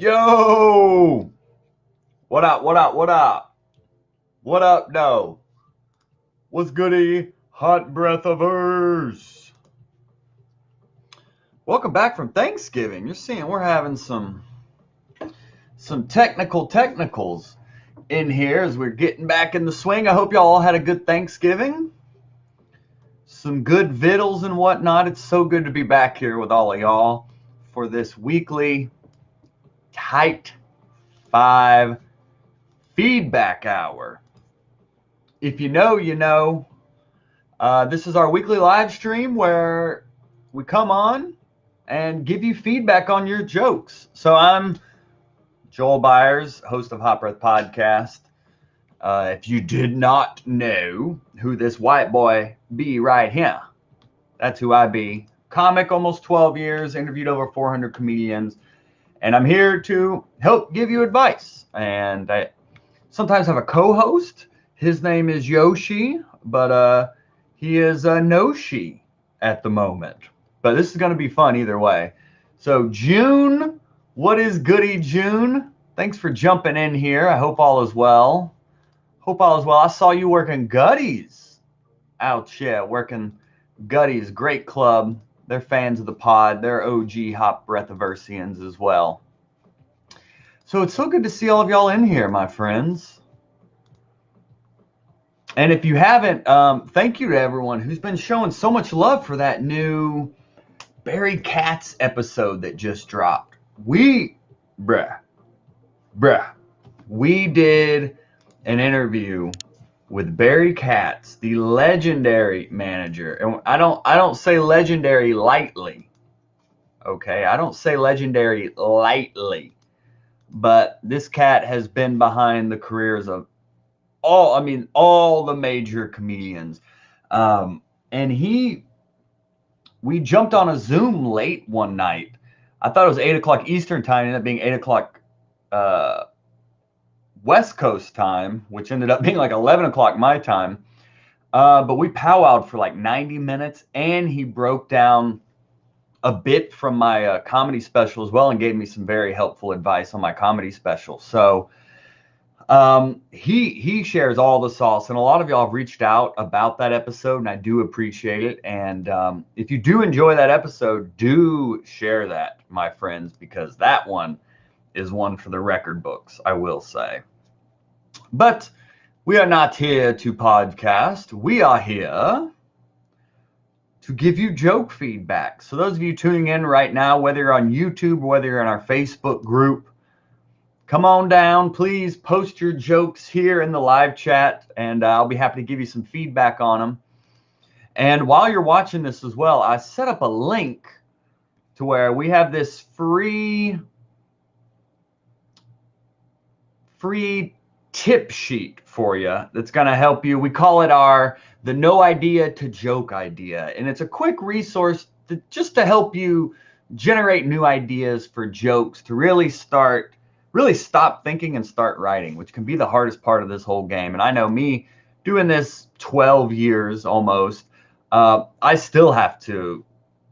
Yo! What up, what up, what up? What up, though? What's goody? Hot breath of hers. Welcome back from Thanksgiving. You're seeing we're having some technicals in here as we're getting back in the swing. I hope y'all all had a good Thanksgiving. Some good vittles and whatnot. It's so good to be back here with all of y'all for this weekly Tight 5 feedback hour. If you know, you know. This is our weekly live stream where we come on and give you feedback on your jokes. So I'm Joel Byers, host of Hot Breath Podcast. If you did not know who this white boy be right here, that's who I be. Comic, almost 12 years, interviewed over 400 comedians, and I'm here to help give you advice. And I sometimes have a co-host. His name is Yoshi, but he is Noshi at the moment. But this is going to be fun either way. So June, what is goody, June? Thanks for jumping in here. I hope all is well. I saw you working Gutties. Ouch, yeah, working Gutties. Great club. They're fans of the pod. They're OG Hot Breathiversians as well. So it's so good to see all of y'all in here, my friends. And if you haven't, thank you to everyone who's been showing so much love for that new Barry Katz episode that just dropped. We did an interview with Barry Katz, the legendary manager. And I don't say legendary lightly. Okay, I don't say legendary lightly. But this cat has been behind the careers of all the major comedians. And we jumped on a Zoom late one night. I thought it was 8 o'clock Eastern time. It ended up being 8 o'clock West Coast time, which ended up being like 11 o'clock my time. But we powwowed for like 90 minutes, and he broke down a bit from my comedy special as well and gave me some very helpful advice on my comedy special. So he shares all the sauce, and a lot of y'all have reached out about that episode, and I do appreciate it. And if you do enjoy that episode, do share that, my friends, because that one is one for the record books, I will say. But we are not here to podcast. We are here to give you joke feedback. So those of you tuning in right now, whether you're on YouTube or whether you're in our Facebook group, come on down, please post your jokes here in the live chat, and I'll be happy to give you some feedback on them. And while you're watching this as well, I set up a link to where we have this free tip sheet for you that's going to help you. We call it the no idea to joke idea, and it's a quick resource just to help you generate new ideas for jokes, to really stop thinking and start writing, which can be the hardest part of this whole game. And I know me doing this 12 years almost, I still have to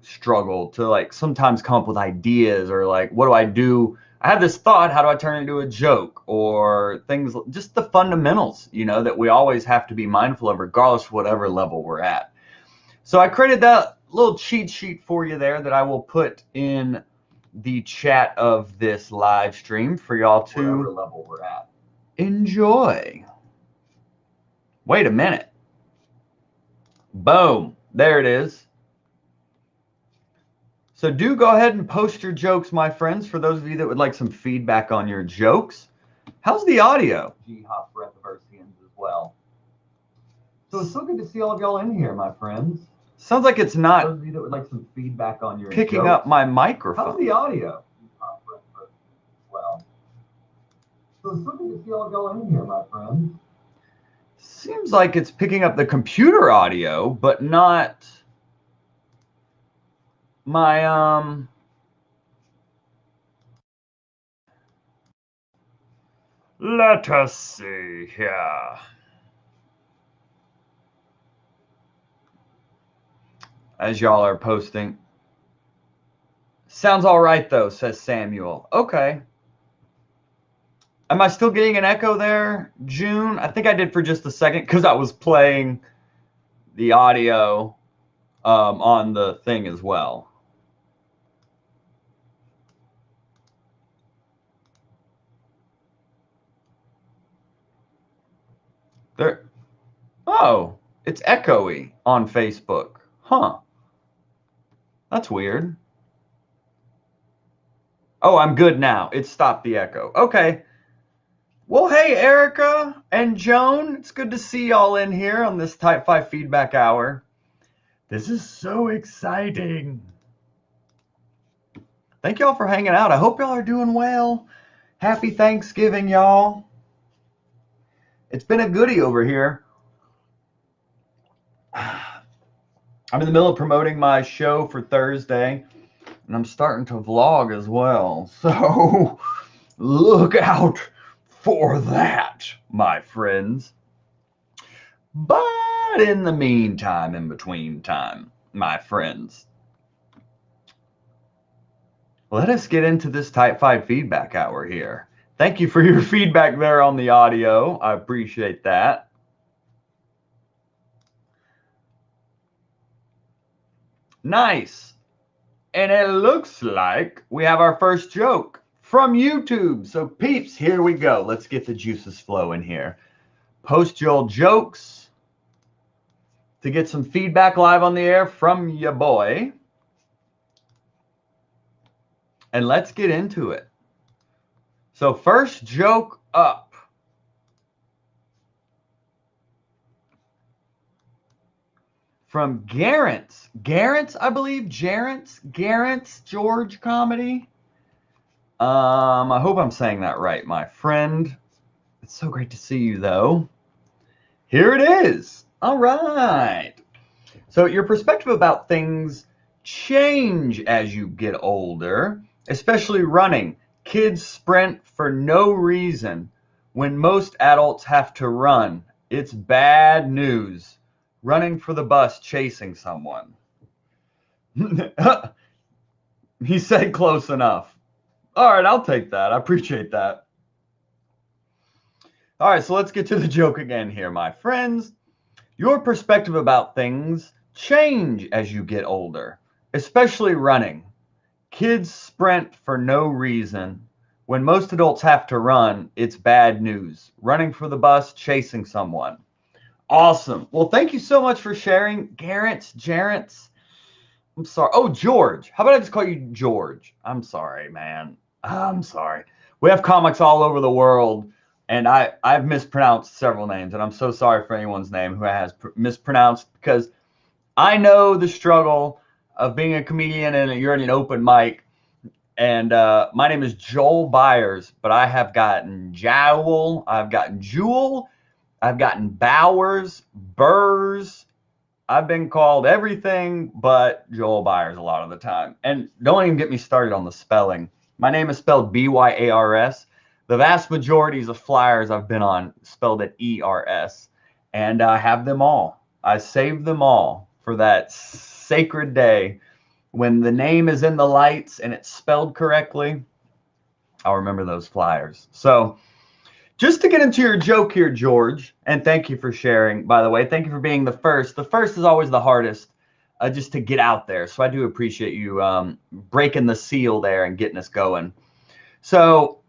struggle to like sometimes come up with ideas, or like, what do I do? I have this thought, how do I turn it into a joke? Or things, just the fundamentals, that we always have to be mindful of regardless of whatever level we're at. So I created that little cheat sheet for you there that I will put in the chat of this live stream for y'all to whatever level we're at, enjoy. Wait a minute. Boom. There it is. So do go ahead and post your jokes, my friends, for those of you that would like some feedback on your jokes. How's the audio? G-Hop Breathiversians as well. So it's so good to see all of y'all in here, my friends. Sounds like it's not those of you that would like some feedback on your picking jokes. Up my microphone. How's the audio? G-Hop Breathiversians as well. So it's so good to see all of y'all in here, my friends. Seems like it's picking up the computer audio, but not my let us see here. As y'all are posting. Sounds all right though, says Samuel. Okay. Am I still getting an echo there, June? I think I did for just a second because I was playing the audio on the thing as well. There. Oh, it's echoey on Facebook. Huh. That's weird. Oh, I'm good now. It stopped the echo. Okay. Well, hey, Erica and Joan. It's good to see y'all in here on this Type 5 Feedback Hour. This is so exciting. Thank y'all for hanging out. I hope y'all are doing well. Happy Thanksgiving, y'all. It's been a goodie over here. I'm in the middle of promoting my show for Thursday, and I'm starting to vlog as well. So look out for that, my friends. But in the meantime, in between time, my friends, let us get into this Type 5 Feedback Hour here. Thank you for your feedback there on the audio. I appreciate that. Nice. And it looks like we have our first joke from YouTube. So peeps, here we go. Let's get the juices flowing here. Post your jokes to get some feedback live on the air from your boy. And let's get into it. So first joke up. From Garrett. Garrett, I believe. Garrett's George Comedy. I hope I'm saying that right, my friend. It's so great to see you, though. Here it is. All right. So your perspective about things change as you get older, especially running. Kids sprint for no reason when most adults have to run. It's bad news. Running for the bus, chasing someone. He said close enough. All right, I'll take that. I appreciate that. All right, so let's get to the joke again here, my friends. Your perspective about things change as you get older, especially running. Kids sprint for no reason. When most adults have to run, it's bad news. Running for the bus, chasing someone. Awesome. Well, thank you so much for sharing, Garrett. I'm sorry. Oh, George. How about I just call you George? I'm sorry, man. I'm sorry. We have comics all over the world, and I've mispronounced several names, and I'm so sorry for anyone's name who has mispronounced, because I know the struggle of being a comedian and you're in an open mic. And my name is Joel Byers, but I have gotten Jowl, I've gotten Jewel, I've gotten Bowers, Burrs. I've been called everything but Joel Byers a lot of the time. And don't even get me started on the spelling. My name is spelled B-Y-A-R-S. The vast majorities of flyers I've been on spelled it E-R-S. And I have them all. I saved them all for that sacred day when the name is in the lights and it's spelled correctly. I'll remember those flyers. So just to get into your joke here, George, and thank you for sharing, by the way. Thank you for being the first. The first is always the hardest, just to get out there. So I do appreciate you breaking the seal there and getting us going. So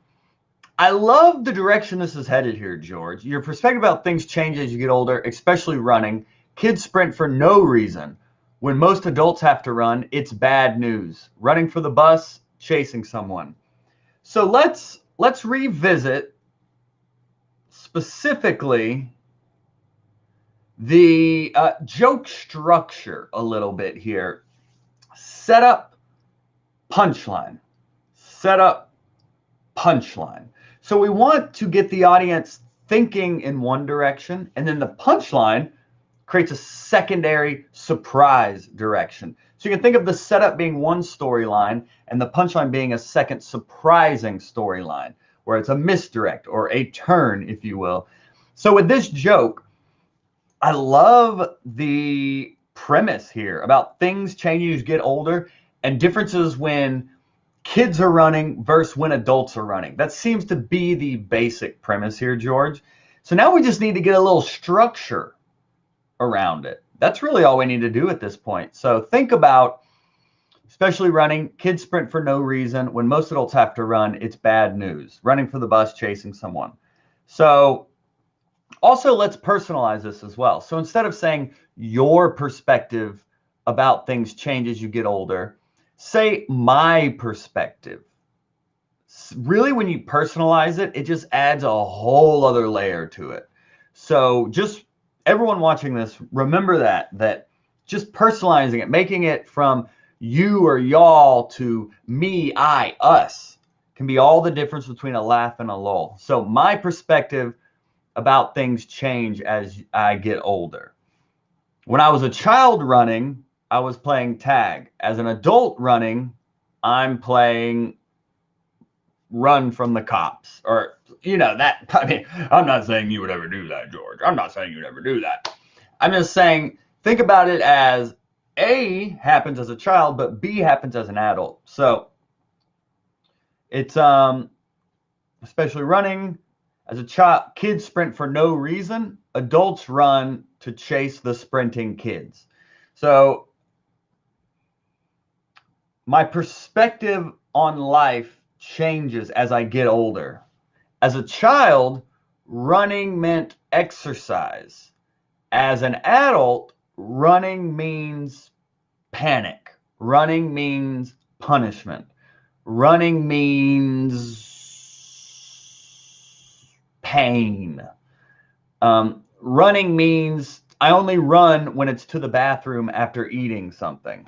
I love the direction this is headed here, George. Your perspective about things change as you get older, especially running. Kids sprint for no reason. When most adults have to run, it's bad news. Running for the bus, chasing someone. So let's revisit specifically the joke structure a little bit here. Setup, punchline. Setup, punchline. So we want to get the audience thinking in one direction, and then the punchline creates a secondary surprise direction. So you can think of the setup being one storyline and the punchline being a second surprising storyline, where it's a misdirect or a turn, if you will. So with this joke, I love the premise here about things changing as you get older and differences when kids are running versus when adults are running. That seems to be the basic premise here, George. So now we just need to get a little structure around it. That's really all we need to do at this point. So think about, especially running, kids sprint for no reason. When most adults have to run, it's bad news. Running for the bus, chasing someone. So also, let's personalize this as well. So instead of saying your perspective about things change as you get older, say my perspective. Really, when you personalize it, it just adds a whole other layer to it. So just everyone watching this, remember that just personalizing it, making it from you or y'all to me, I, us, can be all the difference between a laugh and a lull. So my perspective about things change as I get older. When I was a child running, I was playing tag. As an adult running, I'm playing run from the cops. Or, that, I mean, I'm not saying you would ever do that, George. I'm not saying you'd ever do that. I'm just saying, think about it as A happens as a child, but B happens as an adult. So it's especially running. As a child, kids sprint for no reason. Adults run to chase the sprinting kids. So my perspective on life changes as I get older. As a child, running meant exercise. As an adult, running means panic. Running means punishment. Running means pain. Running means I only run when it's to the bathroom after eating something.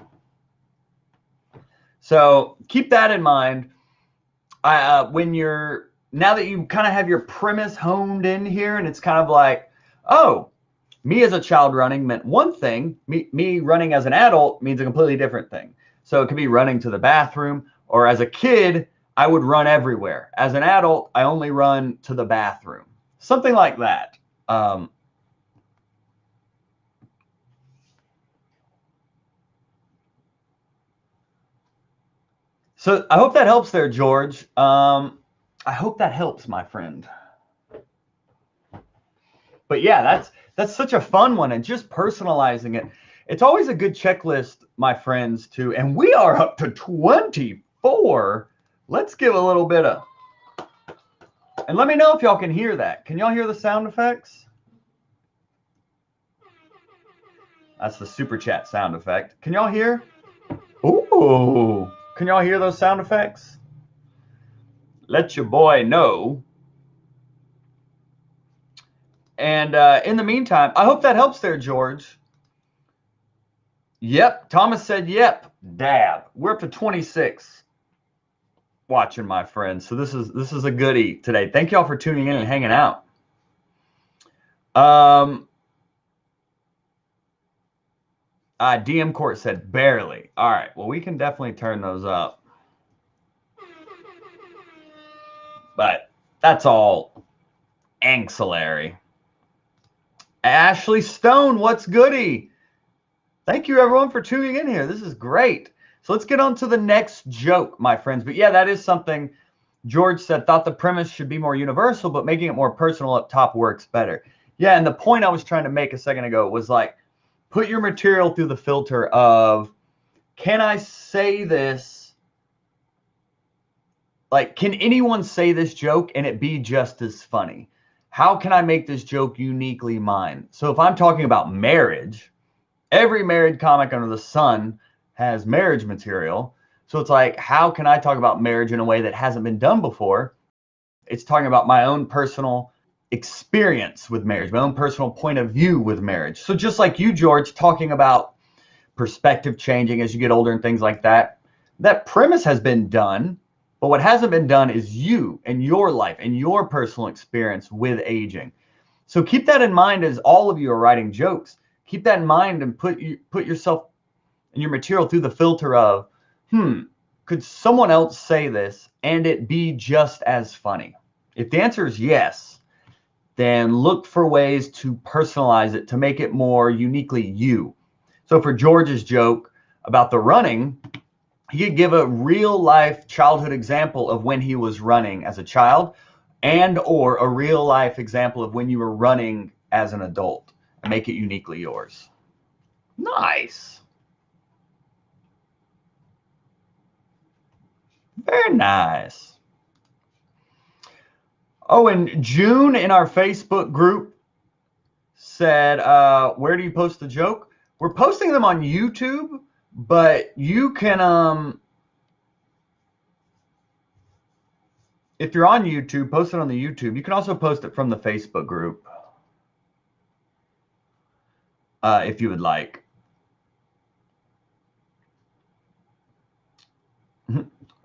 So keep that in mind. Now that you kind of have your premise honed in here, and it's kind of like, oh, me as a child running meant one thing. Me running as an adult means a completely different thing. So it could be running to the bathroom, or as a kid, I would run everywhere. As an adult, I only run to the bathroom. Something like that. So I hope that helps there, George. I hope that helps, my friend. But yeah, that's such a fun one, and just personalizing it. It's always a good checklist, my friends, too. And we are up to 24. Let's give a little bit of, and let me know if y'all can hear that. Can y'all hear the sound effects? That's the super chat sound effect. Can y'all hear? Ooh, can y'all hear those sound effects? Let your boy know. And in the meantime, I hope that helps there, George. Yep, Thomas said yep. Dab. We're up to 26 watching, my friends. So this is a goodie today. Thank y'all for tuning in and hanging out. DM Court said barely. All right, well, we can definitely turn those up. But that's all ancillary. Ashley Stone, what's goody? Thank you, everyone, for tuning in here. This is great. So let's get on to the next joke, my friends. But yeah, that is something George said, thought the premise should be more universal, but making it more personal up top works better. Yeah, and the point I was trying to make a second ago was like, put your material through the filter of, can I say this? Like, can anyone say this joke and it be just as funny? How can I make this joke uniquely mine? So if I'm talking about marriage, every married comic under the sun has marriage material. So it's like, how can I talk about marriage in a way that hasn't been done before? It's talking about my own personal experience with marriage, my own personal point of view with marriage. So just like you, George, talking about perspective changing as you get older and things like that, that premise has been done. But what hasn't been done is you and your life and your personal experience with aging. So keep that in mind as all of you are writing jokes. Keep that in mind and put yourself and your material through the filter of, could someone else say this and it be just as funny? If the answer is yes, then look for ways to personalize it to make it more uniquely you. So for George's joke about the running, he could give a real life childhood example of when he was running as a child, and or a real life example of when you were running as an adult, and make it uniquely yours. Nice. Very nice. Oh, and June in our Facebook group said, where do you post the joke? We're posting them on YouTube, but you can, if you're on YouTube, post it on the YouTube. You can also post it from the Facebook group, if you would like.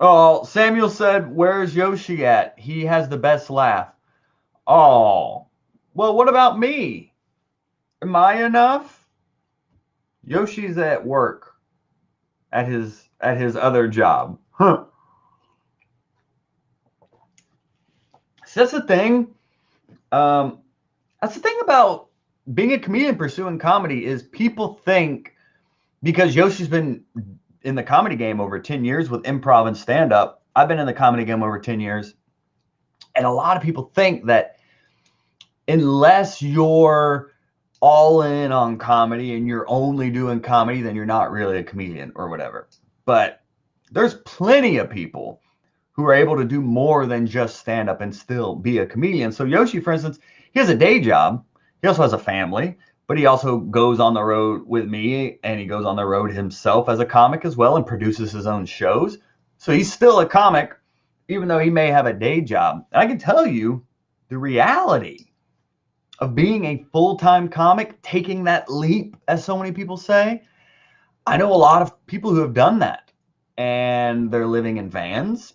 Oh, Samuel said, where's Yoshi at? He has the best laugh. Oh, well, what about me? Am I enough? Yoshi's at work at his other job. Huh. So that's the thing. That's the thing about being a comedian pursuing comedy is people think because Yoshi's been in the comedy game over 10 years with improv and stand-up. I've been in the comedy game over 10 years. And a lot of people think that unless you're all in on comedy and you're only doing comedy, then you're not really a comedian or whatever. But there's plenty of people who are able to do more than just stand up and still be a comedian. So Yoshi, for instance, he has a day job. He also has a family, but he also goes on the road with me, and he goes on the road himself as a comic as well and produces his own shows. So he's still a comic, even though he may have a day job. And I can tell you the reality of being a full-time comic, taking that leap, as so many people say. I know a lot of people who have done that, and they're living in vans,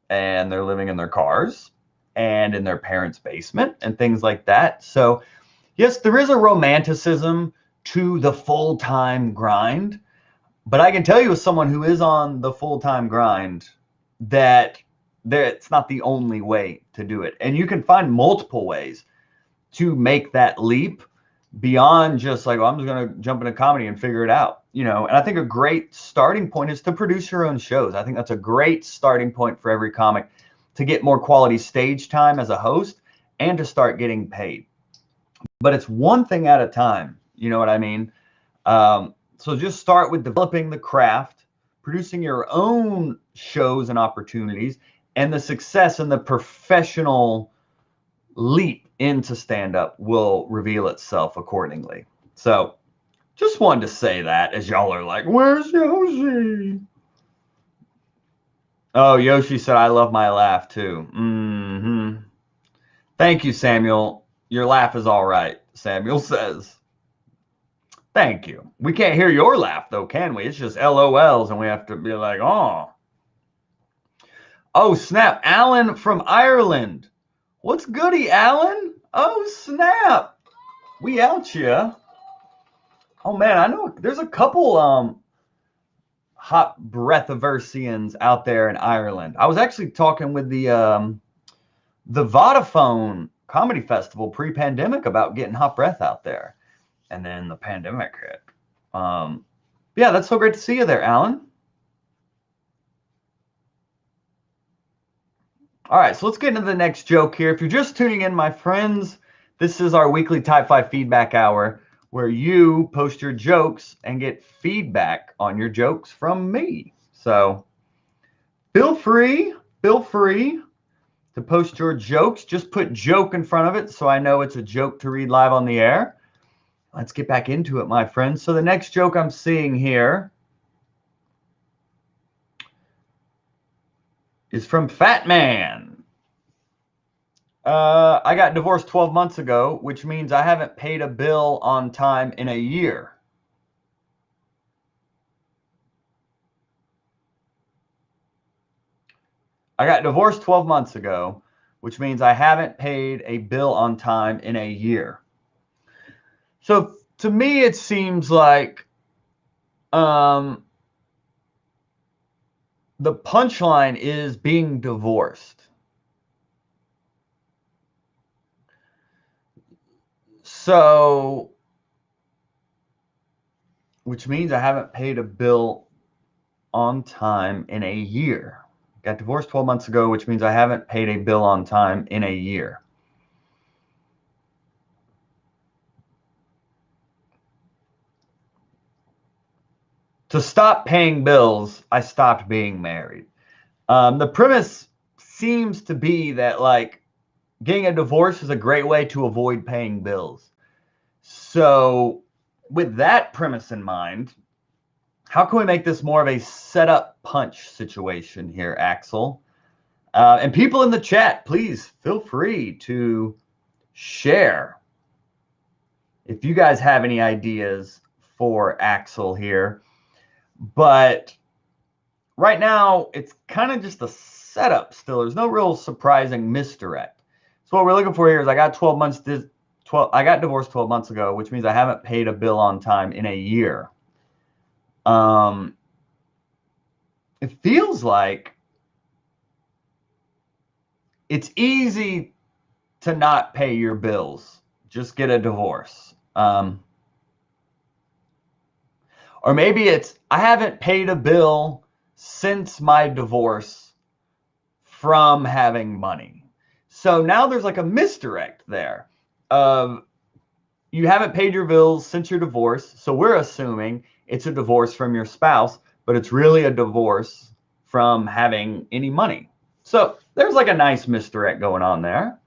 and they're living in their cars, and in their parents' basement, and things like that. So, yes, there is a romanticism to the full-time grind, but I can tell you as someone who is on the full-time grind that it's not the only way to do it. And you can find multiple ways to make that leap beyond just like, I'm just going to jump into comedy and figure it out, And I think a great starting point is to produce your own shows. I think that's a great starting point for every comic to get more quality stage time as a host and to start getting paid. But it's one thing at a time. You know what I mean? So just start with developing the craft, producing your own shows and opportunities, and the success and the professional leap into stand-up will reveal itself accordingly. So just wanted to say that as y'all are like, where's Yoshi? Oh, Yoshi said, I love my laugh too. Mm-hmm. Thank you, Samuel. Your laugh is all right, Samuel says. Thank you. We can't hear your laugh, though, can we? It's just LOLs, and we have to be like, oh. Oh, snap. Alan from Ireland. What's goody, Alan? Oh, snap. We out ya. Oh, man, I know there's a couple hot breathiversians out there in Ireland. I was actually talking with the Vodafone Comedy Festival pre-pandemic about getting hot breath out there. And then the pandemic hit. Yeah, that's so great to see you there, Alan. All right, so let's get into the next joke here. If you're just tuning in, my friends, this is our weekly Type 5 feedback hour where you post your jokes and get feedback on your jokes from me. So feel free to post your jokes. Just put joke in front of it so I know it's a joke to read live on the air. Let's get back into it, my friends. So the next joke I'm seeing here is from Fat Man. I got divorced 12 months ago, which means I haven't paid a bill on time in a year. I got divorced 12 months ago, which means I haven't paid a bill on time in a year. So to me, it seems like the punchline is being divorced. So, which means I haven't paid a bill on time in a year. Got divorced 12 months ago, which means I haven't paid a bill on time in a year. To stop paying bills, I stopped being married. The premise seems to be that, like, getting a divorce is a great way to avoid paying bills. So, with that premise in mind, how can we make this more of a setup punch situation here, Axel? And people in the chat, please feel free to share if you guys have any ideas for Axel here. But right now, it's kind of just a setup still. There's no real surprising misdirect. So what we're looking for here is I got I got divorced 12 months ago, which means I haven't paid a bill on time in a year. It feels like it's easy to not pay your bills. Just get a divorce. Or maybe it's, I haven't paid a bill since my divorce from having money. So now there's like a misdirect there of you haven't paid your bills since your divorce. So we're assuming it's a divorce from your spouse, but it's really a divorce from having any money. So there's like a nice misdirect going on there.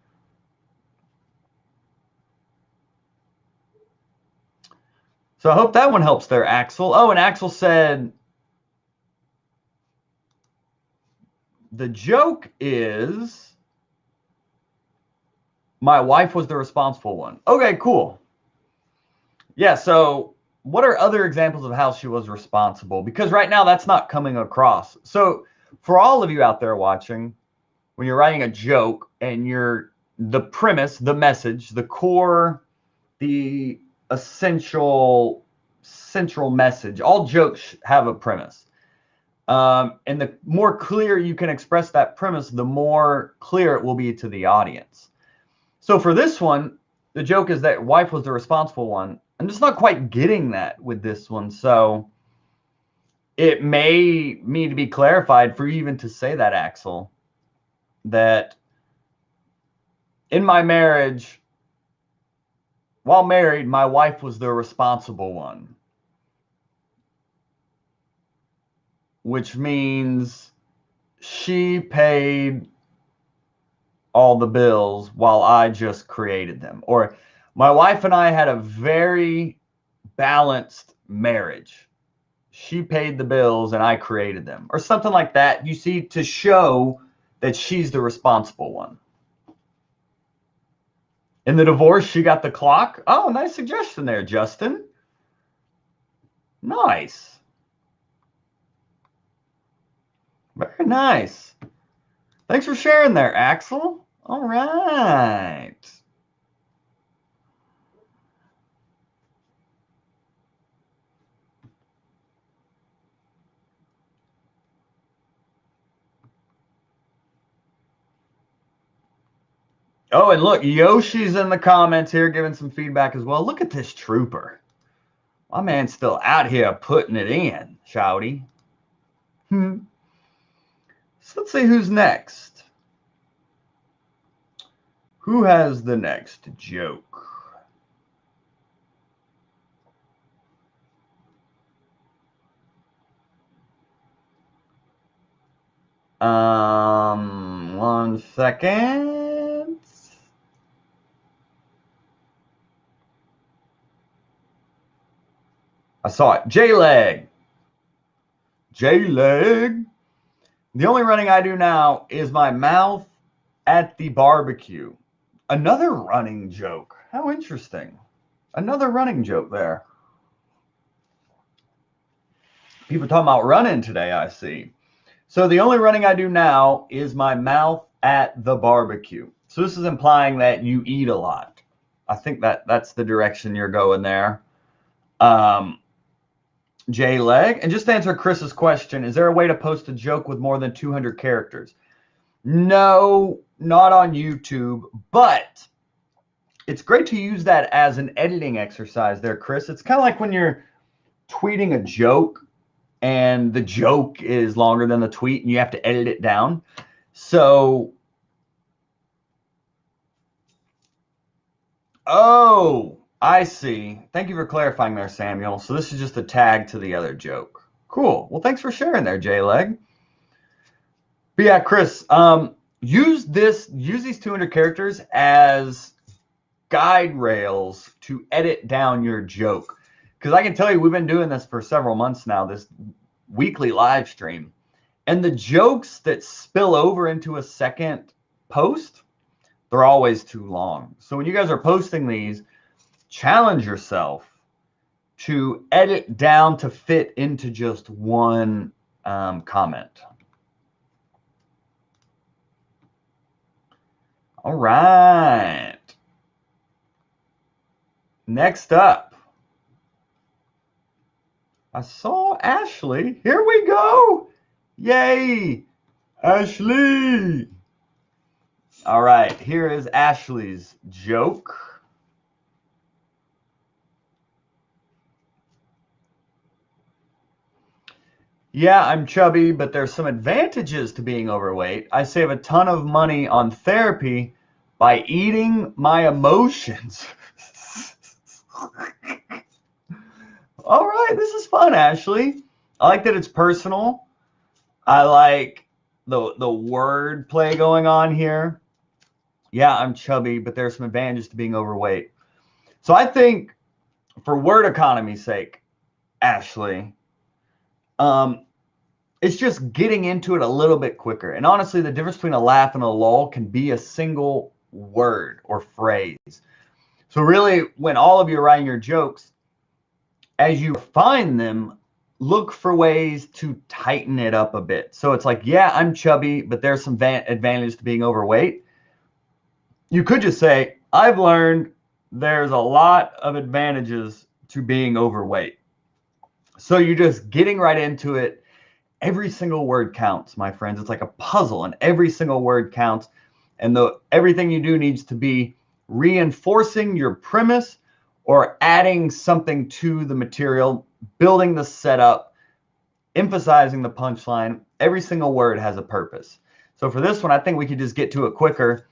So I hope that one helps there, Axel. Oh, and Axel said, the joke is my wife was the responsible one. Okay, cool. Yeah, so what are other examples of how she was responsible? Because right now that's not coming across. So for all of you out there watching, when you're writing a joke and the premise, the message, the core, the essential central message, all jokes have a premise. And the more clear you can express that premise, the more clear it will be to the audience. So for this one, the joke is that wife was the responsible one. I'm just not quite getting that with this one. So it may need to be clarified for you even to say that, Axel, that in my marriage, while married, my wife was the responsible one. Which means she paid all the bills while I just created them. Or my wife and I had a very balanced marriage. She paid the bills and I created them. Or something like that, you see, to show that she's the responsible one. In the divorce, she got the clock. Oh, nice suggestion there, Justin. Nice. Very nice. Thanks for sharing there, Axel. All right. Oh, and look, Yoshi's in the comments here giving some feedback as well. Look at this trooper. My man's still out here putting it in, shouty. So let's see who's next. Who has the next joke? One second. I saw it. J-Leg. J-Leg. The only running I do now is my mouth at the barbecue. Another running joke. How interesting. Another running joke there. People talking about running today, I see. So the only running I do now is my mouth at the barbecue. So this is implying that you eat a lot. I think that's the direction you're going there. J-Leg. And just to answer Chris's question, is there a way to post a joke with more than 200 characters? No, not on YouTube, but it's great to use that as an editing exercise there, Chris. It's kind of like when you're tweeting a joke and the joke is longer than the tweet and you have to edit it down. So, oh, I see. Thank you for clarifying there, Samuel. So this is just a tag to the other joke. Cool. Well, thanks for sharing there, J-Leg. But yeah, Chris, use these 200 characters as guide rails to edit down your joke. Because I can tell you, we've been doing this for several months now, this weekly live stream. And the jokes that spill over into a second post, they're always too long. So when you guys are posting these, challenge yourself to edit down to fit into just one comment. All right. Next up, I saw Ashley. Here we go. Yay, Ashley. All right, here is Ashley's joke. Yeah, I'm chubby, but there's some advantages to being overweight. I save a ton of money on therapy by eating my emotions. All right, this is fun, Ashley. I like that it's personal. I like the word play going on here. Yeah, I'm chubby, but there's some advantages to being overweight. So I think for word economy's sake, Ashley, it's just getting into it a little bit quicker. And honestly, the difference between a laugh and a lull can be a single word or phrase. So really, when all of you are writing your jokes, as you find them, look for ways to tighten it up a bit. So it's like, yeah, I'm chubby, but there's some advantages to being overweight. You could just say, I've learned there's a lot of advantages to being overweight. So you're just getting right into it. Every single word counts, my friends. It's like a puzzle, and every single word counts. And everything you do needs to be reinforcing your premise or adding something to the material, building the setup, emphasizing the punchline. Every single word has a purpose. So for this one, I think we could just get to it quicker.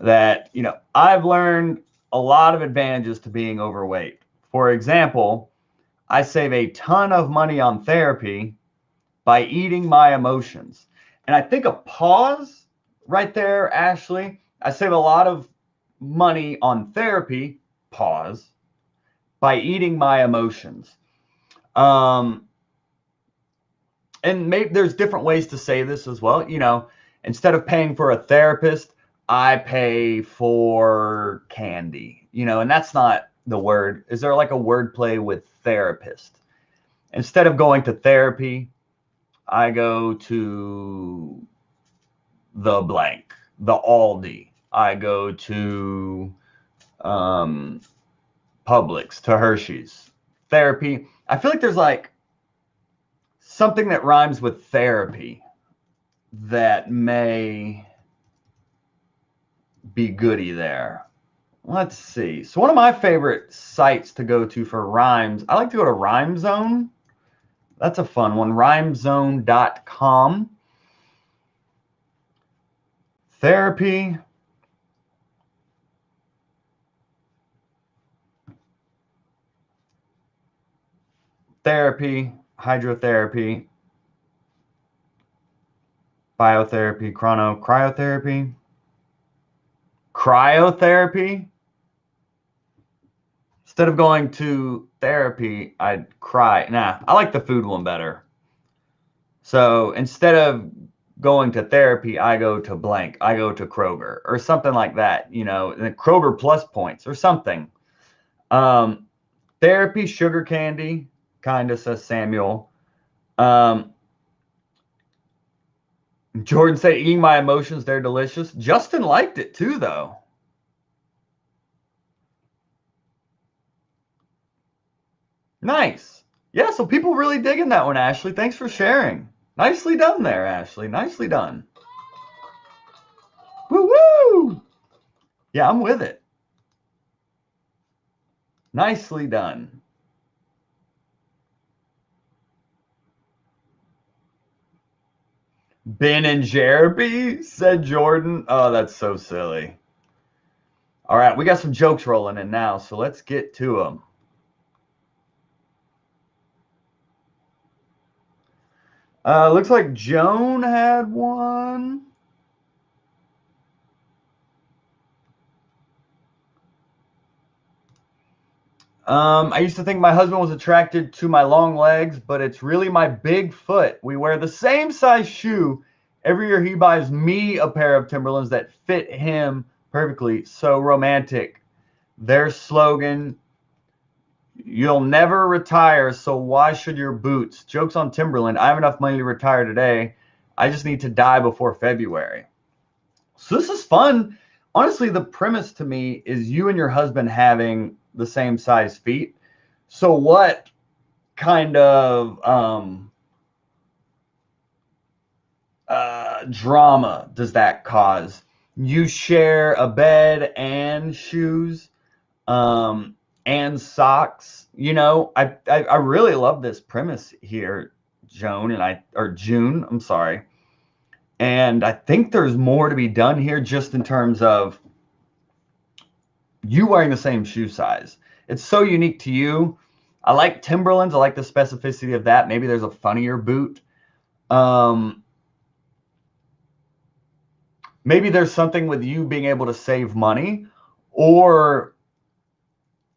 That, I've learned a lot of advantages to being overweight. For example, I save a ton of money on therapy by eating my emotions. And I think a pause right there, Ashley, I save a lot of money on therapy, pause, by eating my emotions. And maybe there's different ways to say this as well. Instead of paying for a therapist, I pay for candy, and that's not the word. Is there like a word play with therapist? Instead of going to therapy, I go to the blank, the Aldi. I go to Publix, to Hershey's. Therapy. I feel like there's like something that rhymes with therapy that may be goody there. Let's see. So one of my favorite sites to go to for rhymes, I like to go to Rhyme Zone. That's a fun one. Rhymezone.com. Therapy. Therapy. Hydrotherapy. Biotherapy. Cryotherapy. Cryotherapy. Instead of going to therapy, I'd cry. Nah, I like the food one better. So instead of going to therapy, I go to blank. I go to Kroger or something like that, and Kroger plus points or something. Therapy, sugar candy, kind of, says Samuel. Jordan said, eating my emotions, they're delicious. Justin liked it too, though. Nice. Yeah, so people really digging that one, Ashley. Thanks for sharing. Nicely done there, Ashley. Nicely done. Woo-woo! Yeah, I'm with it. Nicely done. Ben and Jeremy, said Jordan. Oh, that's so silly. All right, we got some jokes rolling in now, so let's get to them. Looks like Joan had one. I used to think my husband was attracted to my long legs, but it's really my big foot. We wear the same size shoe. Every year he buys me a pair of Timberlands that fit him perfectly. So romantic. Their slogan, you'll never retire, so why should your boots? Jokes on Timberland. I have enough money to retire today. I just need to die before February. So this is fun. Honestly, the premise to me is you and your husband having the same size feet. So what kind of drama does that cause? You share a bed and shoes, and socks. You know, I really love this premise here, June. I'm sorry. And I think there's more to be done here, just in terms of you wearing the same shoe size. It's so unique to you. I like Timberlands. I like the specificity of that. Maybe there's a funnier boot. Maybe there's something with you being able to save money, or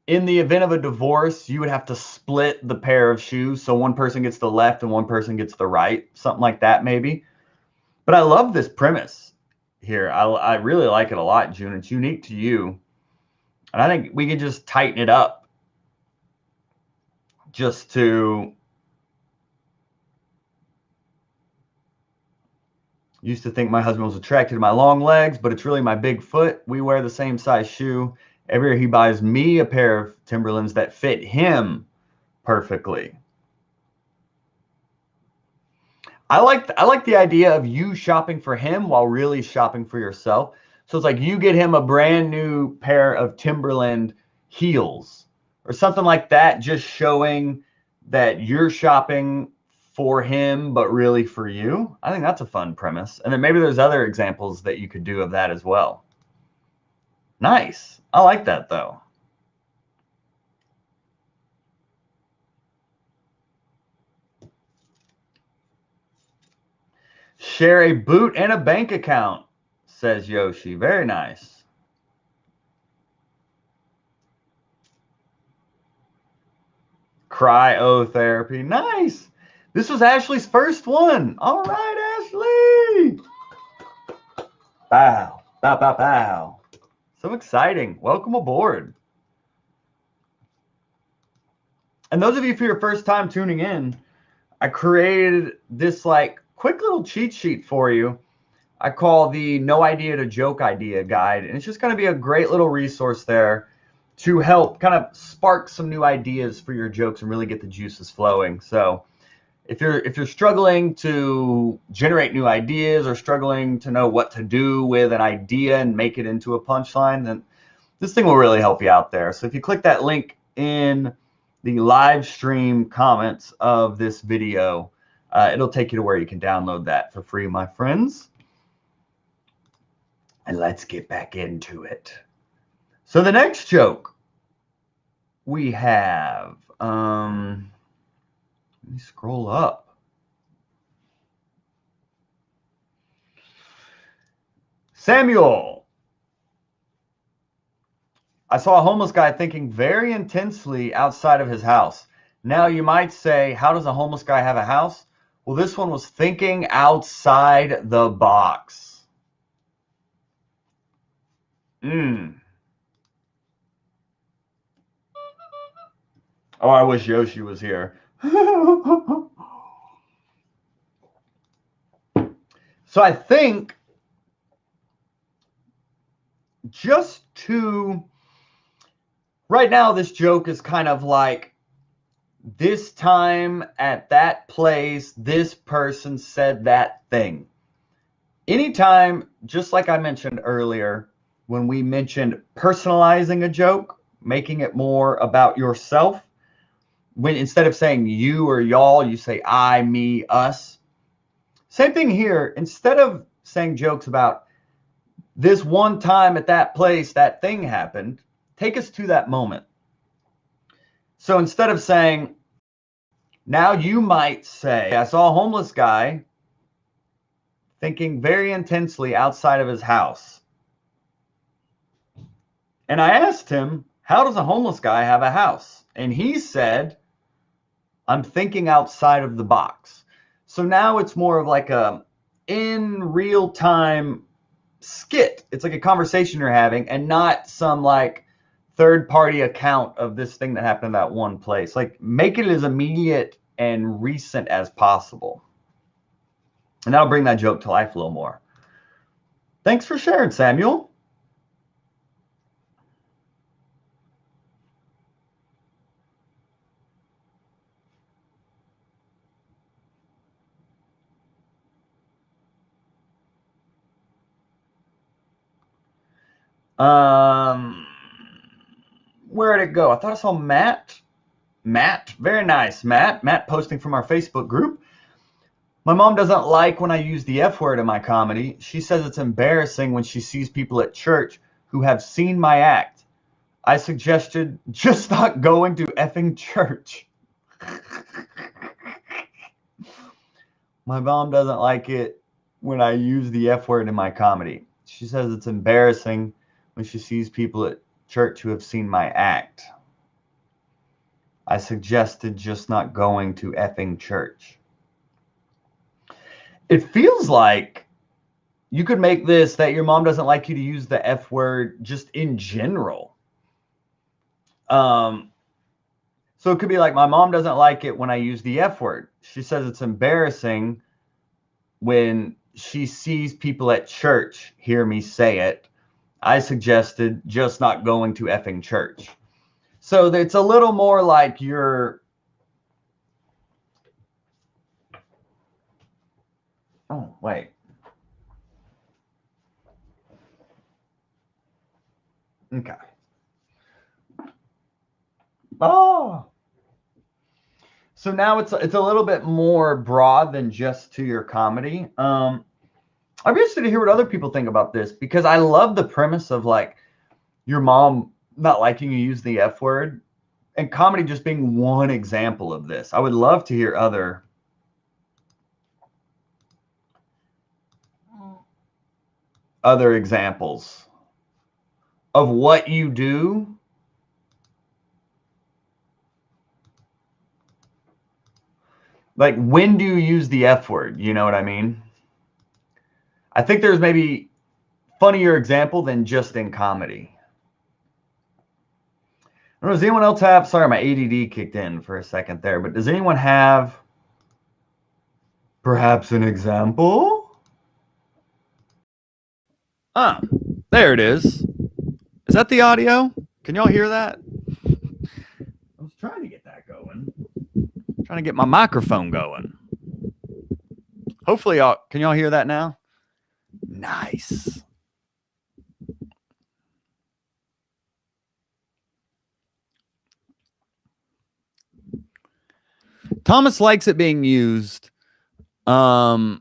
in the event of a divorce, you would have to split the pair of shoes. So one person gets the left and one person gets the right, something like that, maybe. But I love this premise here. I really like it a lot, June. It's unique to you. And I think we can just tighten it up just to used to think my husband was attracted to my long legs, but it's really my big foot. We wear the same size shoe. Every year he buys me a pair of Timberlands that fit him perfectly. I like the idea of you shopping for him while really shopping for yourself. So it's like you get him a brand new pair of Timberland heels or something like that, just showing that you're shopping for him, but really for you. I think that's a fun premise. And then maybe there's other examples that you could do of that as well. Nice. I like that though. Share a boot and a bank account, says Yoshi. Very nice. Cryotherapy. Nice. This was Ashley's first one. All right, Ashley. Bow, bow, bow, bow. So exciting. Welcome aboard. And those of you for your first time tuning in, I created this like quick little cheat sheet for you. I call the No Idea to Joke Idea Guide. And it's just going to be a great little resource there to help kind of spark some new ideas for your jokes and really get the juices flowing. So if you're struggling to generate new ideas or struggling to know what to do with an idea and make it into a punchline, then this thing will really help you out there. So if you click that link in the live stream comments of this video, it'll take you to where you can download that for free, my friends. And let's get back into it. So the next joke we have, let me scroll up. Samuel. I saw a homeless guy thinking very intensely outside of his house. Now you might say, how does a homeless guy have a house? Well, this one was thinking outside the box. Oh, I wish Yoshi was here. So I think just to right now, this joke is kind of like this time at that place, this person said that thing. Anytime, just like I mentioned earlier, when we mentioned personalizing a joke, making it more about yourself, when instead of saying you or y'all, you say I, me, us. Same thing here. Instead of saying jokes about this one time at that place, that thing happened, take us to that moment. So instead of saying, now you might say, I saw a homeless guy thinking very intensely outside of his house. And I asked him, how does a homeless guy have a house? And he said, I'm thinking outside of the box. So now it's more of like a in real time skit. It's like a conversation you're having and not some like third party account of this thing that happened in that one place. Like make it as immediate and recent as possible. And that'll bring that joke to life a little more. Thanks for sharing, Samuel. Where'd it go? I thought I saw Matt. Matt, very nice. Matt posting from our Facebook group. My mom doesn't like when I use the F word in my comedy. She says it's embarrassing when she sees people at church who have seen my act. I suggested just not going to effing church. My mom doesn't like it when I use the F word in my comedy. She says it's embarrassing when she sees people at church who have seen my act. I suggested just not going to effing church. It feels like you could make this that your mom doesn't like you to use the F word just in general. So it could be like, my mom doesn't like it when I use the F word. She says it's embarrassing when she sees people at church hear me say it. I suggested just not going to effing church. So it's a little more like you're... Oh, wait. Okay. Oh. So now it's a little bit more broad than just to your comedy. I'd be interested to hear what other people think about this, because I love the premise of like your mom not liking you use the F word, and comedy just being one example of this. I would love to hear other examples of what you do. Like, when do you use the F word? You know what I mean? I think there's maybe funnier example than just in comedy. I don't know, does anyone else have, sorry, my ADD kicked in for a second there, but does anyone have perhaps an example? Ah, there it is. Is that the audio? Can y'all hear that? I was trying to get that going. Trying to get my microphone going. Hopefully y'all, can y'all hear that now? Nice. Thomas likes it being used. Yeah,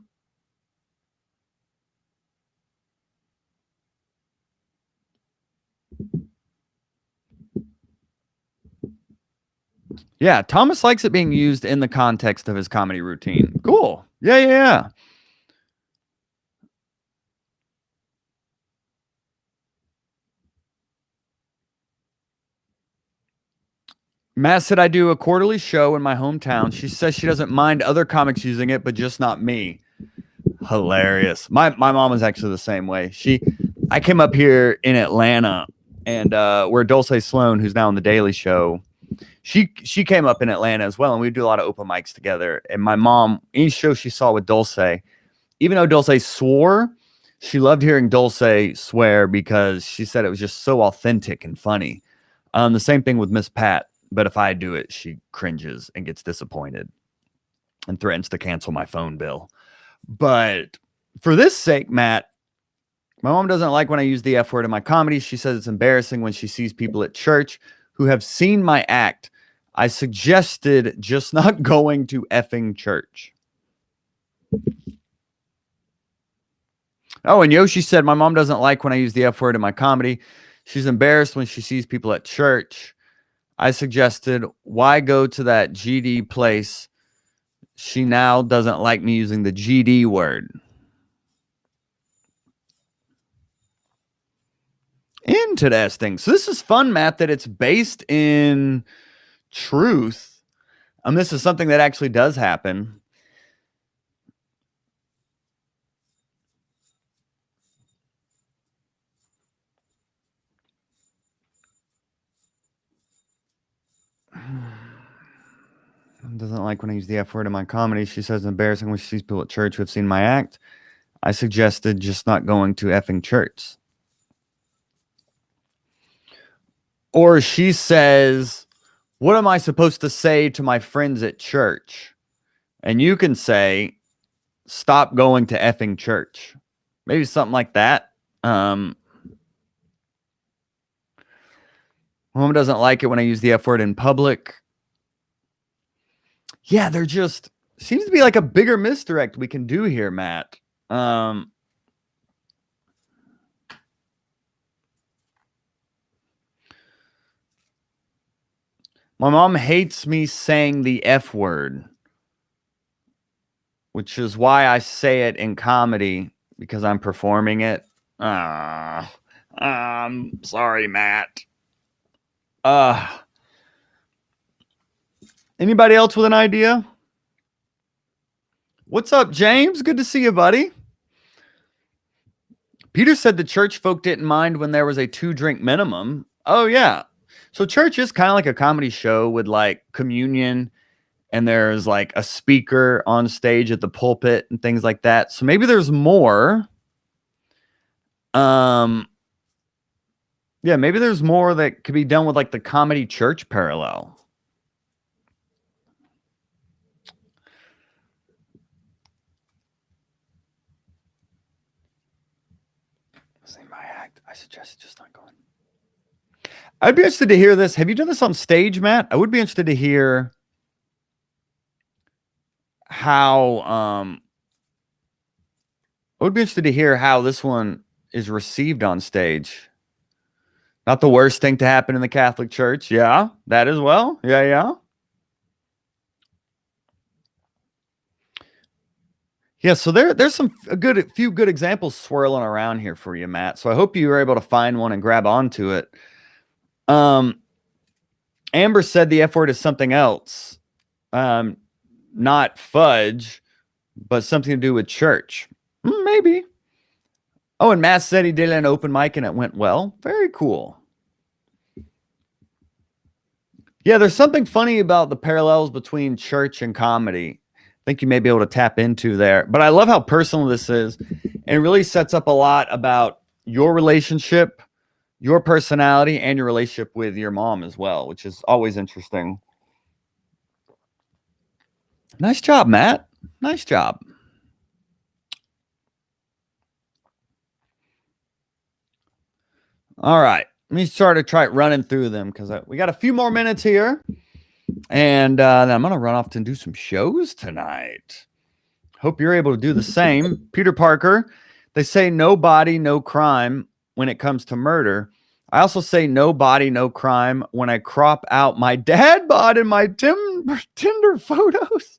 Thomas likes it being used in the context of his comedy routine. Cool. Yeah. Matt said I do a quarterly show in my hometown. She says she doesn't mind other comics using it, but just not me. Hilarious. My mom is actually the same way. I came up here in Atlanta, and where Dulce Sloan, who's now on the Daily Show, she came up in Atlanta as well, and we do a lot of open mics together. And my mom, any show she saw with Dulce, even though Dulce swore, she loved hearing Dulce swear because she said it was just so authentic and funny. The same thing with Miss Pat. But if I do it, she cringes and gets disappointed and threatens to cancel my phone bill. But for this sake, Matt, my mom doesn't like when I use the F word in my comedy. She says it's embarrassing when she sees people at church who have seen my act. I suggested just not going to effing church. Oh, and Yoshi said, my mom doesn't like when I use the F word in my comedy. She's embarrassed when she sees people at church. I suggested, why go to that GD place? She now doesn't like me using the GD word. Interesting. So this is fun, Matt, that it's based in truth. This is something that actually does happen. Doesn't like when I use the F word in my comedy. She says embarrassing when she sees people at church who have seen my act. I suggested just not going to effing church. Or she says, what am I supposed to say to my friends at church? And you can say, stop going to effing church. Maybe something like that. Mom doesn't like it when I use the F word in public. Yeah, there just seems to be like a bigger misdirect we can do here, Matt. My mom hates me saying the F word, which is why I say it in comedy, because I'm performing it. Sorry, Matt. Anybody else with an idea? What's up, James? Good to see you, buddy. Peter said the church folk didn't mind when there was a 2-drink minimum. Oh, yeah. So church is kind of like a comedy show with like communion, and there's like a speaker on stage at the pulpit and things like that. So maybe there's more. Yeah, maybe there's more that could be done with like the comedy church parallel. My act. I suggest just not going. I'd be interested to hear this. Have you done this on stage, Matt? I would be interested to hear how I would be interested to hear how this one is received on stage. Not the worst thing to happen in the Catholic Church. Yeah, that as well. Yeah. Yeah, so there's a few good examples swirling around here for you, Matt. So I hope you were able to find one and grab onto it. Amber said the F word is something else. Not fudge, but something to do with church. Maybe. Oh, and Matt said he did an open mic and it went well. Very cool. Yeah, there's something funny about the parallels between church and comedy. I think you may be able to tap into there. But I love how personal this is. And it really sets up a lot about your relationship, your personality, and your relationship with your mom as well, which is always interesting. Nice job, Matt. Nice job. All right. Let me start to try running through them because we got a few more minutes here. And then I'm going to run off to do some shows tonight. Hope you're able to do the same. Peter Parker, they say no body, no crime when it comes to murder. I also say no body, no crime when I crop out my dad bod in my Tinder photos.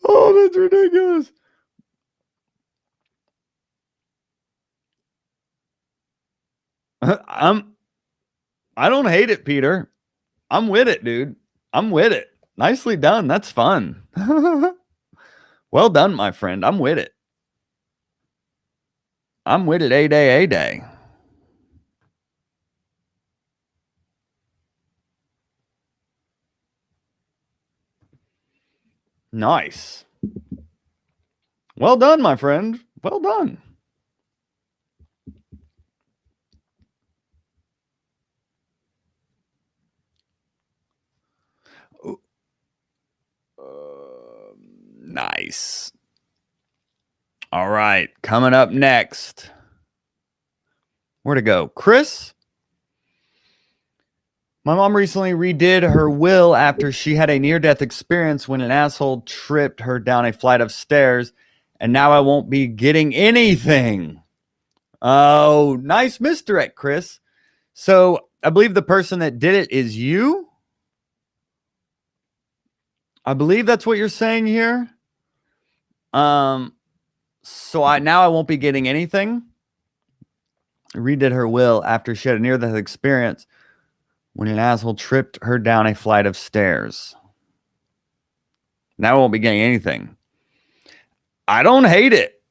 Oh, that's ridiculous. I don't hate it, Peter. I'm with it, dude. I'm with it. Nicely done. That's fun. Well done, my friend. I'm with it. I'm with it. A day. Nice. Well done, my friend. Well done. Nice. All right. Coming up next. Where to go? Chris? My mom recently redid her will after she had a near-death experience when an asshole tripped her down a flight of stairs, and now I won't be getting anything. Oh, nice misdirect, Chris. So I believe the person that did it is you. I believe that's what you're saying here. So I won't be getting anything. Redid her will after she had a near-death experience when an asshole tripped her down a flight of stairs. Now I won't be getting anything. I don't hate it.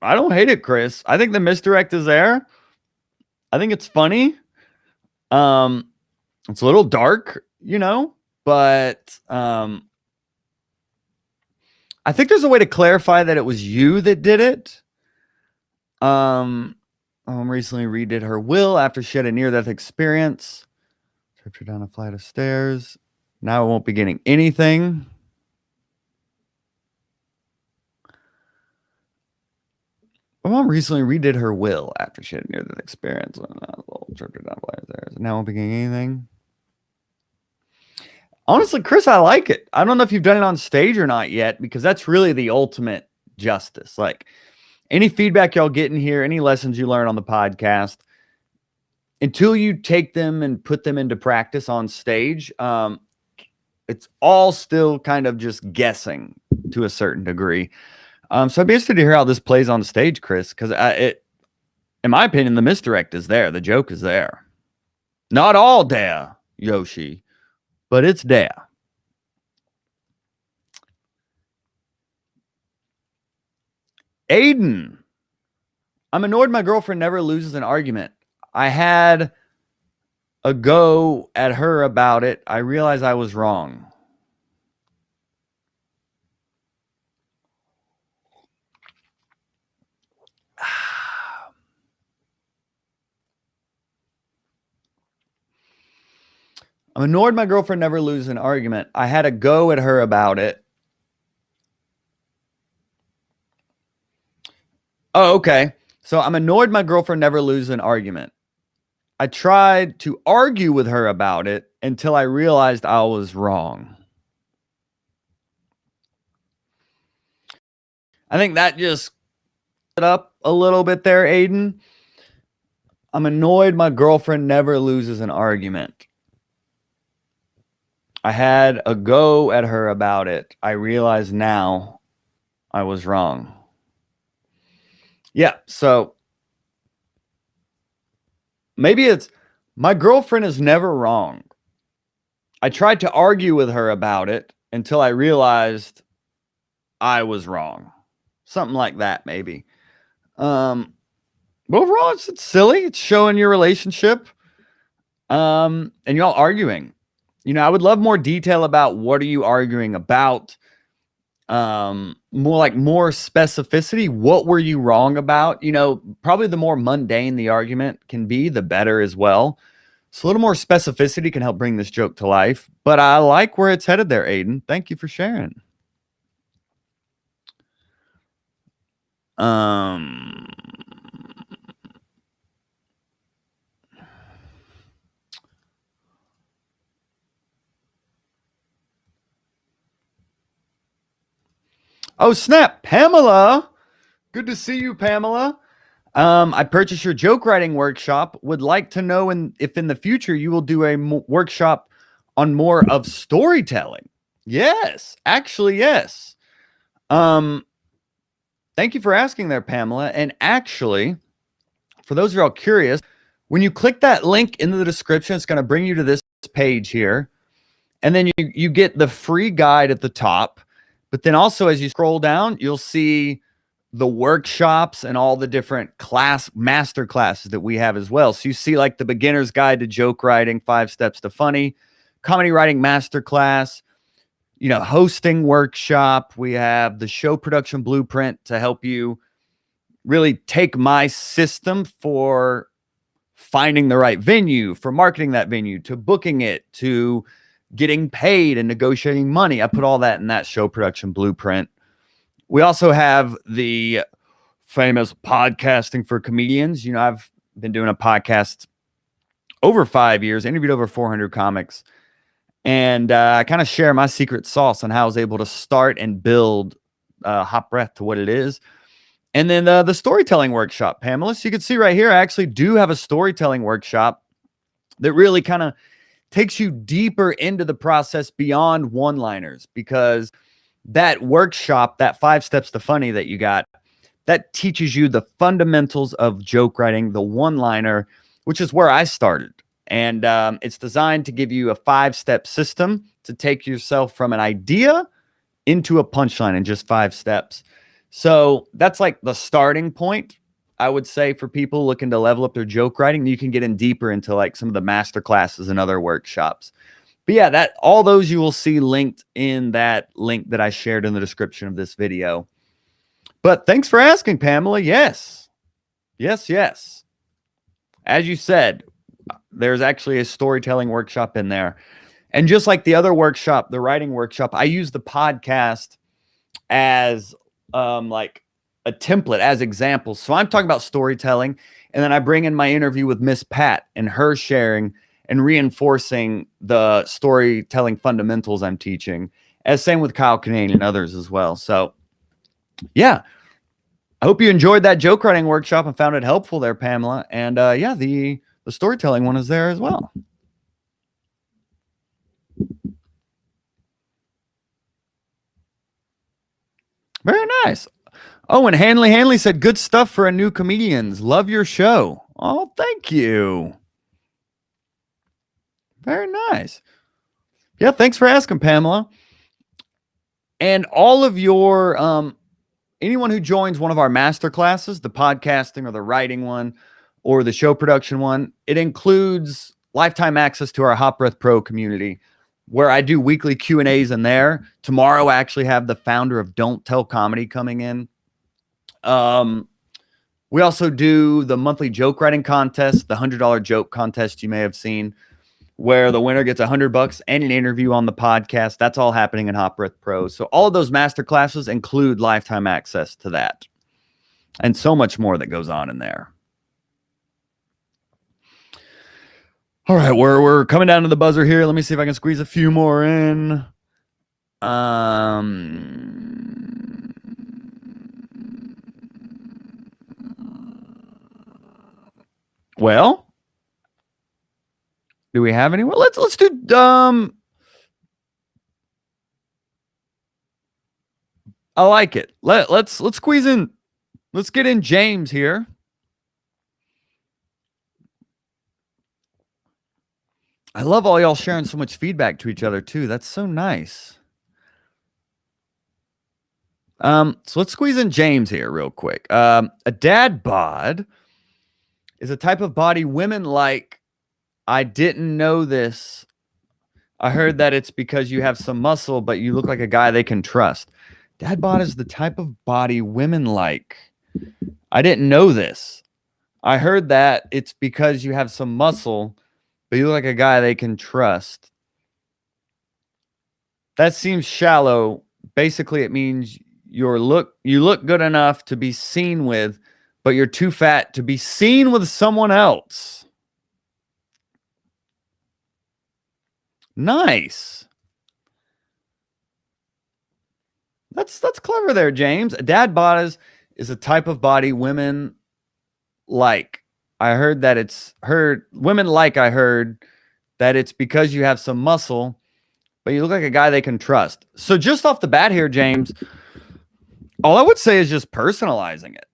I don't hate it, Chris. I think the misdirect is there. I think it's funny. It's a little dark, but I think there's a way to clarify that it was you that did it. Recently redid her will after she had a near-death experience. Tripped her down a flight of stairs. Now I won't be getting anything. My mom recently redid her will after she had a near-death experience. Tripped her down a flight of stairs. Now I won't be getting anything. Honestly, Chris, I like it. I don't know if you've done it on stage or not yet, because that's really the ultimate justice. Like, any feedback y'all get in here, any lessons you learn on the podcast, until you take them and put them into practice on stage, it's all still kind of just guessing to a certain degree. So I'd be interested to hear how this plays on stage, Chris, because in my opinion, the misdirect is there. The joke is there. Not all there, Yoshi, but it's there. Aiden, I'm annoyed my girlfriend never loses an argument. I had a go at her about it. I realized I was wrong. I'm annoyed my girlfriend never loses an argument. I had a go at her about it. Oh, okay. So I'm annoyed my girlfriend never loses an argument. I tried to argue with her about it until I realized I was wrong. I think that just it up a little bit there, Aiden. I'm annoyed my girlfriend never loses an argument. I had a go at her about it. I realize now I was wrong. Yeah, so maybe it's my girlfriend is never wrong. I tried to argue with her about it until I realized I was wrong. Something like that, maybe. But overall, it's silly. It's showing your relationship. And y'all arguing. I would love more detail about what are you arguing about. More specificity. What were you wrong about? Probably the more mundane the argument can be, the better as well. So a little more specificity can help bring this joke to life. But I like where it's headed there, Aiden. Thank you for sharing. Oh, snap. Pamela. Good to see you, Pamela. I purchased your joke writing workshop. Would like to know if in the future you will do a workshop on more of storytelling. Yes, actually, yes. Thank you for asking there, Pamela. And actually, for those of y'all curious, when you click that link in the description, it's going to bring you to this page here. And then you get the free guide at the top. But then also, as you scroll down, you'll see the workshops and all the different master classes that we have as well. So you see like the beginner's guide to joke writing, 5 steps to funny, comedy writing masterclass, hosting workshop. We have the show production blueprint to help you really take my system for finding the right venue, for marketing that venue, to booking it, to getting paid and negotiating money. I put all that in that show production blueprint. We also have the famous podcasting for comedians. I've been doing a podcast over 5 years, interviewed over 400 comics, and I kind of share my secret sauce on how I was able to start and build Hot Breath to what it is. And then the storytelling workshop, Pamela. So you can see right here, I actually do have a storytelling workshop that really kind of takes you deeper into the process beyond one-liners, because that workshop, that 5 steps to funny that you got, that teaches you the fundamentals of joke writing, the one-liner, which is where I started. And it's designed to give you a 5-step system to take yourself from an idea into a punchline in just 5 steps. So that's like the starting point, I would say, for people looking to level up their joke writing. You can get in deeper into like some of the master classes and other workshops. But yeah, that all those you will see linked in that link that I shared in the description of this video. But thanks for asking, Pamela. Yes. Yes. As you said, there's actually a storytelling workshop in there. And just like the other workshop, the writing workshop, I use the podcast as like a template, as examples. So I'm talking about storytelling, and then I bring in my interview with Miss Pat and her sharing and reinforcing the storytelling fundamentals I'm teaching, as same with Kyle Kinane and others as well. So yeah, I hope you enjoyed that joke writing workshop and found it helpful there, Pamela. And yeah, the storytelling one is there as well. Very nice. Oh, and Hanley said, good stuff for a new comedians. Love your show. Oh, thank you. Very nice. Yeah, thanks for asking, Pamela. And all of your, anyone who joins one of our master classes, the podcasting or the writing one or the show production one, it includes lifetime access to our Hot Breath Pro community, where I do weekly Q&As in there. Tomorrow, I actually have the founder of Don't Tell Comedy coming in. We also do the monthly joke writing contest, the $100 joke contest you may have seen, where the winner gets $100 and an interview on the podcast. That's all happening in Hot Breath Pro. So all of those master classes include lifetime access to that, and so much more that goes on in there. All right, we're coming down to the buzzer here. Let me see if I can squeeze a few more in. Well, do we have anyone? Let's do I like it. Let's squeeze in. Let's get in James here. I love all y'all sharing so much feedback to each other too. That's so nice. So let's squeeze in James here real quick. A dad bod is a type of body women like. I didn't know this. I heard that it's because you have some muscle, but you look like a guy they can trust. Dad bod is the type of body women like. I didn't know this. I heard that it's because you have some muscle, but you look like a guy they can trust. That seems shallow. Basically, it means you look good enough to be seen with, but you're too fat to be seen with someone else. Nice. That's clever there, James. A dad bod is a type of body women like. I heard that women like, I heard that it's because you have some muscle, but you look like a guy they can trust. So just off the bat here, James, all I would say is just personalizing it.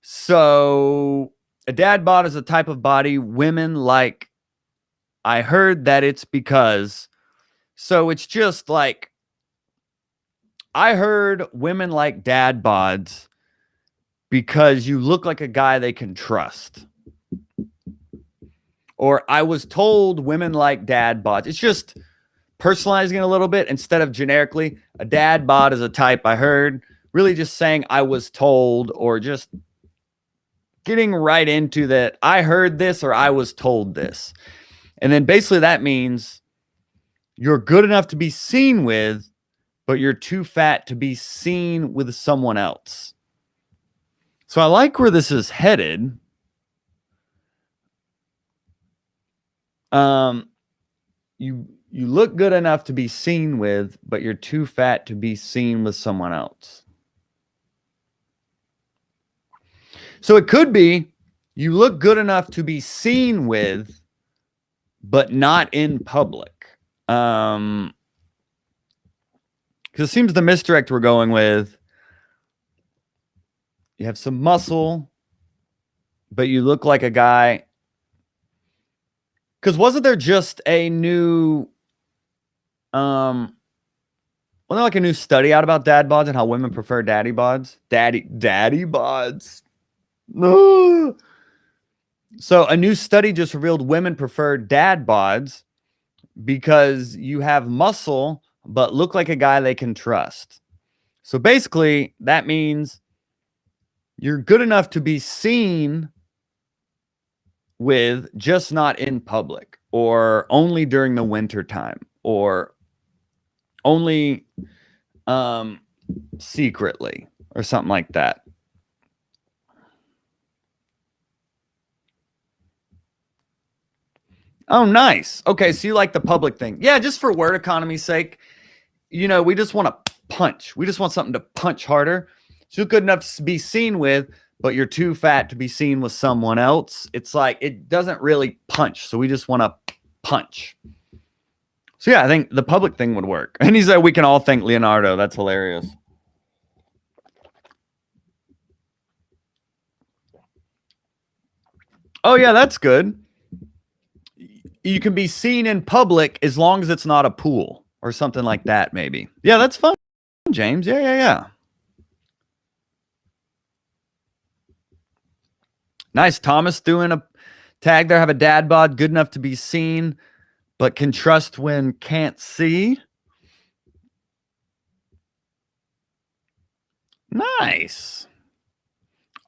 So a dad bod is a type of body women like. I heard that it's because. So it's just like, I heard women like dad bods because you look like a guy they can trust. Or I was told women like dad bods. It's just personalizing it a little bit instead of generically. A dad bod is a type I heard. Really just saying I was told, or just getting right into that I heard this or I was told this. And then basically that means you're good enough to be seen with, but you're too fat to be seen with someone else. So I like where this is headed. You look good enough to be seen with, but you're too fat to be seen with someone else. So it could be you look good enough to be seen with, but not in public. Because it seems the misdirect we're going with, you have some muscle, but you look like a guy. Because wasn't there just a new, wasn't there like a new study out about dad bods and how women prefer daddy bods? Daddy bods. No. So a new study just revealed women prefer dad bods because you have muscle, but look like a guy they can trust. So basically, that means you're good enough to be seen with, just not in public, or only during the winter time, or only secretly, or something like that. Oh, nice. Okay, so you like the public thing. Yeah, just for word economy's sake. You know, we just want to punch. We just want something to punch harder. So you're good enough to be seen with, but you're too fat to be seen with someone else. It's like, it doesn't really punch. So we just want to punch. So yeah, I think the public thing would work. And he said we can all thank Leonardo. That's hilarious. Oh yeah, that's good. You can be seen in public as long as it's not a pool or something like that, maybe. Yeah, that's fun, James. Yeah. Nice. Thomas doing a tag there. Have a dad bod good enough to be seen, but can trust when can't see. Nice.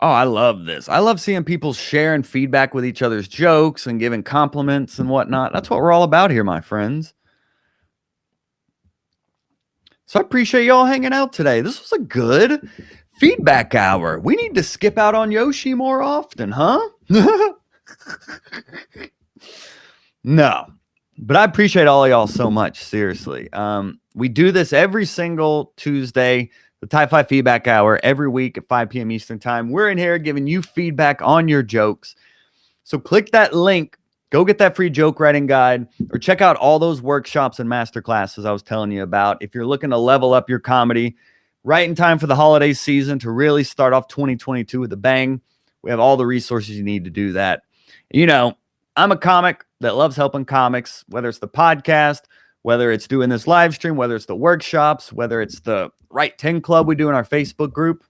Oh, I love this. I love seeing people sharing feedback with each other's jokes and giving compliments and whatnot. That's what we're all about here, my friends. So I appreciate y'all hanging out today. This was a good feedback hour. We need to skip out on Yoshi more often, huh? No, but I appreciate all of y'all so much. Seriously. We do this every single Tuesday, the Ti-Fi feedback hour, every week at 5 p.m. Eastern time. We're in here giving you feedback on your jokes. So click that link, go get that free joke writing guide, or check out all those workshops and masterclasses I was telling you about. If you're looking to level up your comedy right in time for the holiday season to really start off 2022 with a bang, we have all the resources you need to do that. You know, I'm a comic that loves helping comics, whether it's the podcast, whether it's doing this live stream, whether it's the workshops, whether it's the Right 10 Club we do in our Facebook group.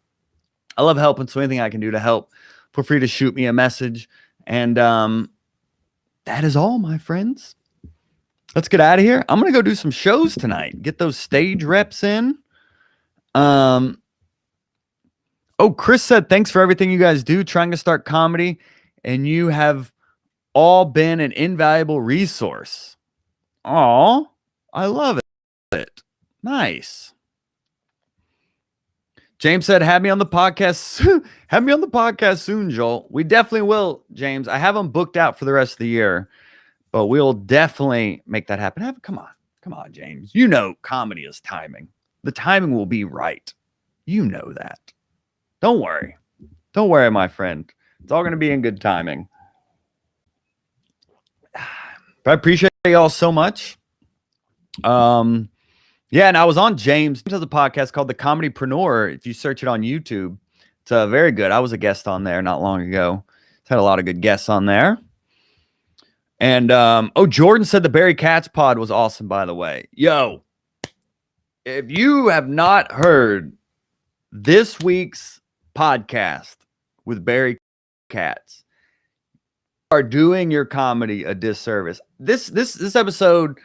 I love helping, so anything I can do to help, feel free to shoot me a message. And that is all, my friends. Let's get out of here. I'm going to go do some shows tonight, get those stage reps in. Oh, Chris said, thanks for everything you guys do, trying to start comedy, and you have all been an invaluable resource. Oh, I love it. Nice. James said, have me on the podcast. Have me on the podcast soon, Joel. We definitely will, James. I have them booked out for the rest of the year, but we'll definitely make that happen. Come on, James. You know, comedy is timing. The timing will be right. You know that. Don't worry. Don't worry, my friend. It's all going to be in good timing. But I appreciate y'all so much. Yeah, and I was on James has a podcast called The Comedypreneur. If you search it on YouTube, it's very good. I was a guest on there not long ago. It's had a lot of good guests on there. And Jordan said the Barry Katz pod was awesome, by the way. Yo, if you have not heard this week's podcast with Barry Katz, you are doing your comedy a disservice. This episode,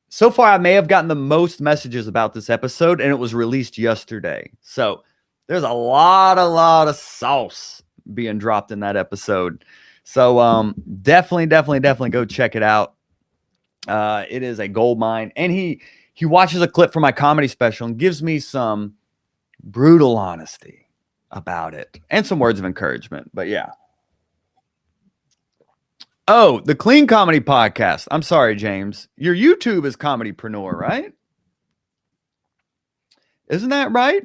so far, I may have gotten the most messages about this episode, and it was released yesterday. So there's a lot of sauce being dropped in that episode. So definitely go check it out. It is a gold mine. And he watches a clip from my comedy special and gives me some brutal honesty about it and some words of encouragement. But yeah. Oh, the Clean Comedy Podcast. I'm sorry, James. Your YouTube is Comedypreneur, right? Isn't that right?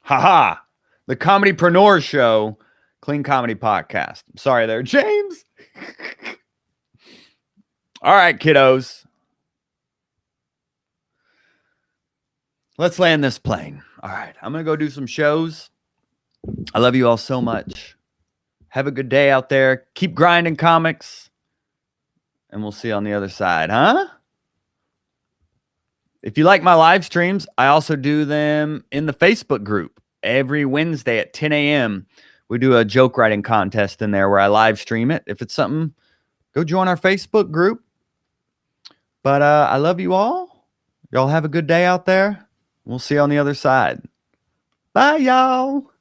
Haha. The Comedypreneur Show, Clean Comedy Podcast. I'm sorry there, James. All right, kiddos. Let's land this plane. All right, I'm going to go do some shows. I love you all so much. Have a good day out there. Keep grinding comics. And we'll see you on the other side, huh? If you like my live streams, I also do them in the Facebook group every Wednesday at 10 a.m. We do a joke writing contest in there where I live stream it. If it's something, go join our Facebook group. But I love you all. Y'all have a good day out there. We'll see you on the other side. Bye, y'all.